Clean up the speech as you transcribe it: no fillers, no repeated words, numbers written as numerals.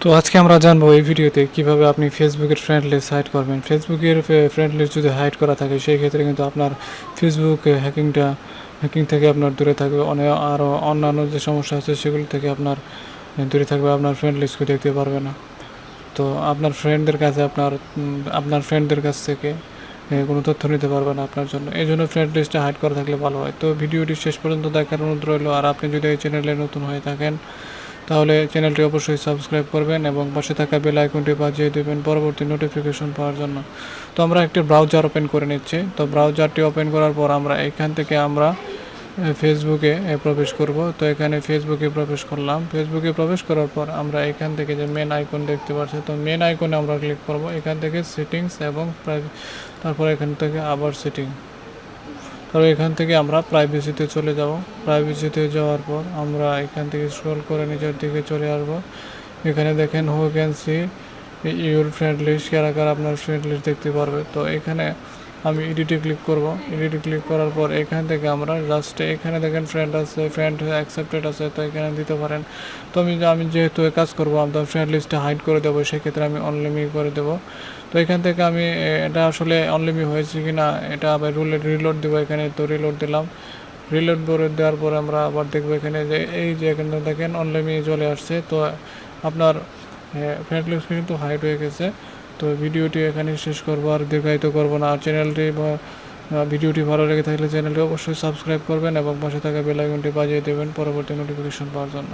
তো আজকে আমরা জানবো এই ভিডিওতে কিভাবে আপনি ফেসবুকের ফ্রেন্ড লিস্ট হাইড করবেন। ফেসবুকের ফ্রেন্ড লিস্ট যদি হাইড করা থাকে সেই ক্ষেত্রে কিন্তু আপনার ফেসবুক হ্যাকিং থেকে আপনার দূরে থাকবে, আরও অন্যান্য যে সমস্যা আছে সেগুলো থেকে আপনার দূরে থাকবে, আপনার ফ্রেন্ড লিস্টকে দেখতে পারবে না। তো আপনার ফ্রেন্ডদের কাছ থেকে কোনো তথ্য নিতে পারবে না আপনার জন্য। এই জন্য ফ্রেন্ড লিস্টটা হাইড করা থাকলে ভালো হয়। তো ভিডিওটি শেষ পর্যন্ত দেখার অনুরোধ রইল। আর আপনি যদি এই চ্যানেলে নতুন হয়ে থাকেন তাহলে চ্যানেলটি অবশ্যই সাবস্ক্রাইব করবেন এবং পাশে থাকা বেল আইকনটি বাজিয়ে দেবেন পরবর্তী নোটিফিকেশন পাওয়ার জন্য। তো আমরা একটি ব্রাউজার ওপেন করে নিচ্ছি। তো ব্রাউজারটি ওপেন করার পর এখান থেকে আমরা ফেসবুকে প্রবেশ করব। তো এখানে ফেসবুকে প্রবেশ করলাম। ফেসবুকে প্রবেশ করার পর আমরা এখান থেকে যে মেন আইকন দেখতে পাচ্ছি, তো মেন আইকনে আমরা ক্লিক করব। এখান থেকে সেটিংস এবং তারপর এখান থেকে আবার সেটিং, তারপর এখান থেকে আমরা প্রাইভেসিতে চলে যাব। প্রাইভেসিতে যাওয়ার পর আমরা এখান থেকে স্ক্রল করে নিচের দিকে চলে আসব। এখানে দেখেন who can see your friend list, কারা কারা আপনার ফ্রেন্ড লিস্ট দেখতে পারবে। তো এখানে আমি এডিটে ক্লিক করব। এডিটে ক্লিক করার পর এখান থেকে আমরা জাস্ট এখানে দেখেন ফ্রেন্ড আছে, ফ্রেন্ড অ্যাকসেপ্টেড আছে, তো এখানে দিতে পারেন। তো আমি যেহেতু কাজ করবো, আমি ফ্রেন্ড লিস্টটা হাইড করে দেবো, সেক্ষেত্রে আমি অনলিমি করে দেবো। তো এখান থেকে আমি এটা আসলে অনলিমি হয়েছে কি না এটা আবার রিলোড দেবো। এখানে তো রিলোড দিলাম। রিলোড করে দেওয়ার পরে আমরা আবার দেখবো এখানে যে এই যে এখানে দেখেন অনলিমি চলে আসছে। তো আপনার ফ্রেন্ড লিস্ট কিন্তু হাইড হয়ে গেছে। তো ভিডিওটি এখানে শেষ করবো, আর দীর্ঘায়িত করবো না। আর ভিডিওটি ভালো লেগে থাকলে চ্যানেলটি অবশ্যই সাবস্ক্রাইব করবেন এবং পাশে থাকা বেল আইকনটি বাজিয়ে দেবেন পরবর্তী নোটিফিকেশন পাওয়ার জন্য।